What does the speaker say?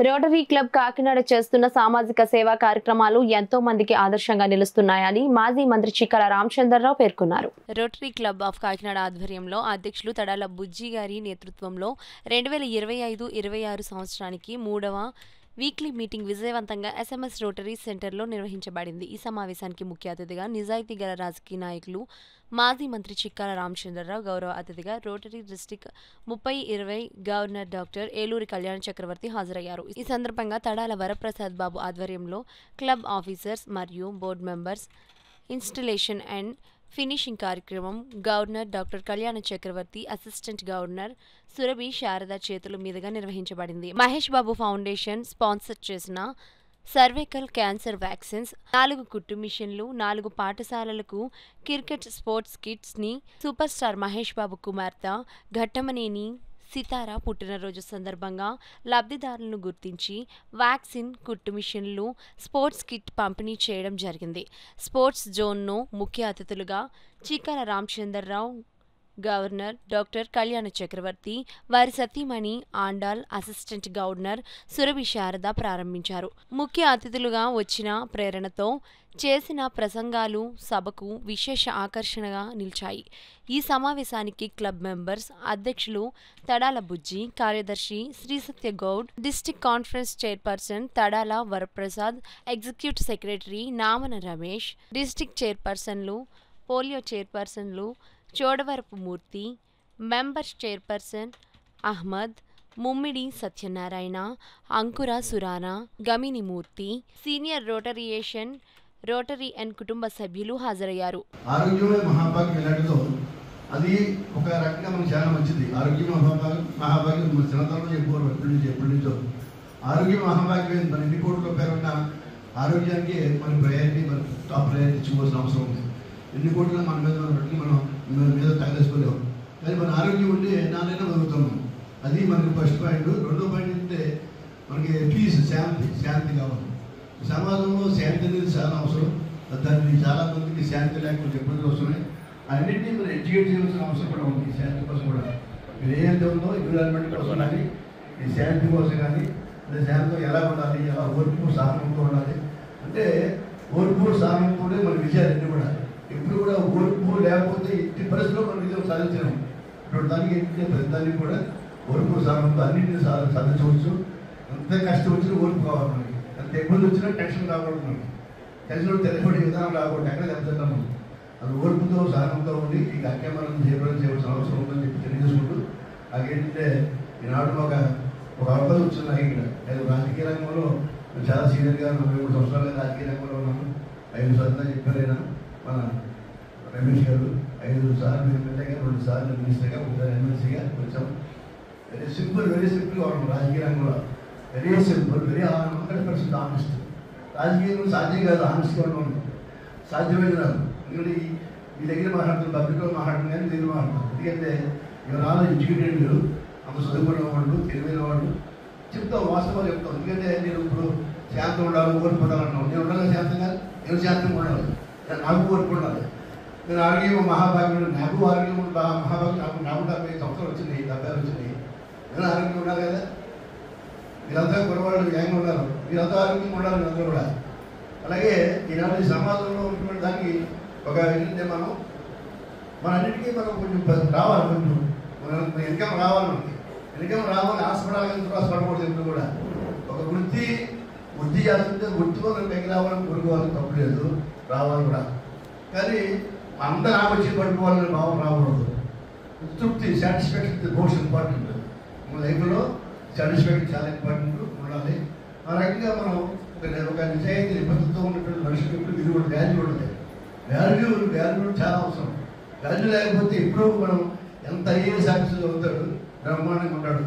Rotary club Kakinada చేస్తున్న సామాజిక సేవా కార్యక్రమాలు ఎంతో మందికి ఆదర్శంగా నిలుస్తున్నాయని మాజీ మంత్రి చిక్కల రామచంద్రరావు పేర్కొన్నారు. రోటరీ క్లబ్ ఆఫ్ కాకినాడ ఆధ్వర్యంలో అధ్యక్షులు తడాల బుజ్జి గారి నేతృత్వంలో 2025-26 సంవత్సరానికి 3వ వీక్లీ మీటింగ్ విజయవంతంగా ఎస్ఎంఎస్ రోటరీ సెంటర్లో నిర్వహించబడింది. ఈ సమావేశానికి ముఖ్య అతిథిగా నిజాయితీ గల రాజకీయ నాయకులు మాజీ మంత్రి చిక్కల రామచంద్రరావు, గౌరవ అతిథిగా rotary district 30/20 governor doctor Eluri కళ్యాణ చక్రవర్తి హాజరయ్యారు. ఈ సందర్భంగా తడాల వరప్రసాద్ బాబు ఆధ్వర్యంలో క్లబ్ ఆఫీసర్స్ మరియు board members installation and finishing కార్యక్రమం గవర్నర్ డాక్టర్ కళ్యాణ చక్రవర్తి, అసిస్టెంట్ గవర్నర్ సురభి శారద చేతుల మీదుగా నిర్వహించబడింది. మహేష్ బాబు ఫౌండేషన్ స్పాన్సర్ చేసిన సర్వైకల్ క్యాన్సర్ వ్యాక్సిన్స్, 4 కుట్టు మిషన్లు, 4 పాఠశాలలకు క్రికెట్ స్పోర్ట్స్ కిట్స్ ని సూపర్ స్టార్ మహేష్ బాబు కుమార్తె ఘట్టమనేని సితారా పుట్టినరోజు సందర్భంగా లబ్ధిదారులను గుర్తించి వ్యాక్సిన్, కుట్టు మిషన్లు, స్పోర్ట్స్ కిట్ పంపిణీ చేయడం జరిగింది. స్పోర్ట్స్ జోన్ను ముఖ్య అతిథులుగా చిక్కల రామచంద్రరావు, గవర్నర్ డాక్టర్ కళ్యాణ చక్రవర్తి, వారి సతీమణి ఆండాల్, అసిస్టెంట్ గవర్నర్ సురభి శారద ప్రారంభించారు. ముఖ్య అతిథులుగా వచ్చిన ప్రేరణతో చేసిన ప్రసంగాలు సభకు విశేష ఆకర్షణగా నిలిచాయి. ఈ సమావేశానికి క్లబ్ మెంబర్స్, అధ్యక్షులు తడాల బుజ్జి, కార్యదర్శి Shri Satya Goud, district conference chairperson Tadala Varaprasad, executive secretary Namana Ramesh, district చైర్పర్సన్లు, పోలియో చైర్పర్సన్లు Chodavarapu Murthy, members chairperson Ahmed, Mummidi Satyanarayana, Ankura Surana, Gamini Murthy, senior Rotarians, Rotary and కుటుంబ సభ్యులు హాజరయ్యారు. ఆరోగ్యమే మహాభాగ్యం ఎలాంటిదో అది ఒక రకంగా మనకు చాలా మంచిది. ఆరోగ్యం మహాభాగ్యం మన చిన్నతనంలో చెప్పుకోరు, ఎప్పటి నుంచో ఆరోగ్యం మహాభాగ్యం. మన ఎన్ని కోట్ల పేరున్న ఆరోగ్యానికి మన ప్రయారిటీ, మన టాప్ ప్రయారిటీ ఇచ్చుకోవాల్సిన అవసరం ఉంది. ఎన్ని కోట్ల మన మీద మనం మీద తగ్గేసుకోలేము, కానీ మన ఆరోగ్యం ఉంటే నానైనా బతుకుతున్నాం. అది మనకి ఫస్ట్ పాయింట్. రెండో పాయింట్ ఏంటంటే మనకి పీస్, శాంతి కావాలి. సమాజంలో శాంతి అనేది చాలా అవసరం. దాన్ని చాలా మందికి శాంతి లేకపోతే ఇబ్బందులు వస్తున్నాయి. అన్నింటినీ మనం ఎడ్యుకేట్ చేయాల్సిన అవసరం కూడా ఉంది. శాంతి కోసం కూడా మీరు ఏదైతే ఉందో ఎన్విరాన్మెంట్ కోసం కానీ, ఈ శాంతి కోసం కానీ, శాంతితో ఎలా ఉండాలి, ఎలా ఓర్పు సహనంతో ఉండాలి. అంటే ఓర్పు సహనంతో మన విజయాలన్నీ కూడా ఎప్పుడు కూడా ఓర్పు లేకపోతే ఎట్టి పరిస్థితుల్లో మనం విజయం సాధించలేము. ఇప్పుడు దానికి ఏంటంటే ప్రతిదానికి కూడా ఓర్పు సహనంతో అన్నింటినీ సాధించవచ్చు. ఎంత కష్టం వచ్చినా ఓర్పు కావాలి మనకి. ఎంత ఇబ్బంది వచ్చినా టెన్షన్ రాకూడదు మనకి. టెన్షన్ తెలియబడే విధానం రాకూడదు. ఎక్కడ దెబ్బతిన్నాము అది ఓర్పుతో సహనంతో ఉండి ఈ కార్యక్రమాలను చేయవలసిన అవసరం ఉందని చెప్పి తెలియజేసుకుంటూ, అదేంటంటే ఈనాడు ఒక అవకాశం వచ్చింది. ఇక్కడ నేను రాజకీయ రంగంలో చాలా సీనియర్గా 43 సంవత్సరాలుగా రాజకీయ రంగంలో ఉన్నాను. 5 సార్లు చెప్పారైనా మన రమేష్ గారు 5 సార్లు ఎమ్మెల్యేగా, 2 సార్లు మినిస్టర్గా, 1 ఎమ్మెల్సీగా వచ్చాము. వెరీ సింపుల్గా ఉన్నాం రాజకీయ రంగంలో. Very simple, very 100% honest. రాజకీయంలో సాధ్యం కాదు ఆనెస్ట్గా ఉండడం, సాధ్యమైంది రాదు. ఎందుకంటే మీ దగ్గర మాట్లాడుతున్న పబ్లిక్లో మాట్లాడుతుంది కానీ దగ్గర మాట్లాడుతున్నాను. ఎందుకంటే ఎవరు ఎడ్యుకేటెడ్ మీరు, అంత చదువుకున్న వాళ్ళు, తెలివైన వాళ్ళు చెప్తాం, వాస్తవాలు చెప్తాం. ఎందుకంటే నేను ఇప్పుడు శాంతం ఉండాలి, ఓర్పుడాలన్నాను. నేను ఉండాలి శాంతంగా, నేను శాంతంగా ఉండాలి, నాకు ఓర్పు ఉండాలి. నేను ఆరోగ్యం మహాభాగ్యం, నాకు ఆరోగ్యం మహాభాగ్యం. నాకు 70 సంవత్సరాలు వచ్చింది, 70 వచ్చింది. నేను ఆరోగ్యం ఉండాలి కదా. మీరంతా కురవాళ్ళు న్యాయంగా ఉన్నారు, మీరంతా ఆరోగ్యంగా ఉండాలి. మీరంతా కూడా అలాగే ఈనాడు ఈ సమాజంలో ఉన్నటువంటి దానికి ఒక ఏంటంటే మన అన్నిటికీ మనం కొంచెం రావాలి, కొంచెం మన ఇన్కమ్ రావాలి. మనకి ఇన్కమ్ రావాలి. హాస్పిటల్ ఎప్పుడు కూడా ఒక వృత్తి చేస్తుంటే వృత్తిలో పైకి రావాలని కోరుకోవాలని తప్పలేదు, రావాలి కూడా. కానీ అందరూ ఆలోచి పడుకోవాలని భావం రాకూడదు. తృప్తి, సాటిస్ఫాక్షన్ మోస్ట్ ఇంపార్టెంట్. మన లైఫ్లో సాటిస్ఫాక్షన్ చాలా ఇంపార్టెంట్ ఉండాలి. ఆ రకంగా మనం ఒక నిజాయితీ నిబద్ధతతో ఉన్నటువంటి మనిషికి ఎప్పుడు విలువ వాల్యూ ఉండదు. వాల్యూ చాలా అవసరం. వాల్యూ లేకపోతే ఎప్పుడూ మనం ఎంత ఏ సాటిస్ఫై అవుతాడు, బ్రహ్మాండంగా ఉంటాడు.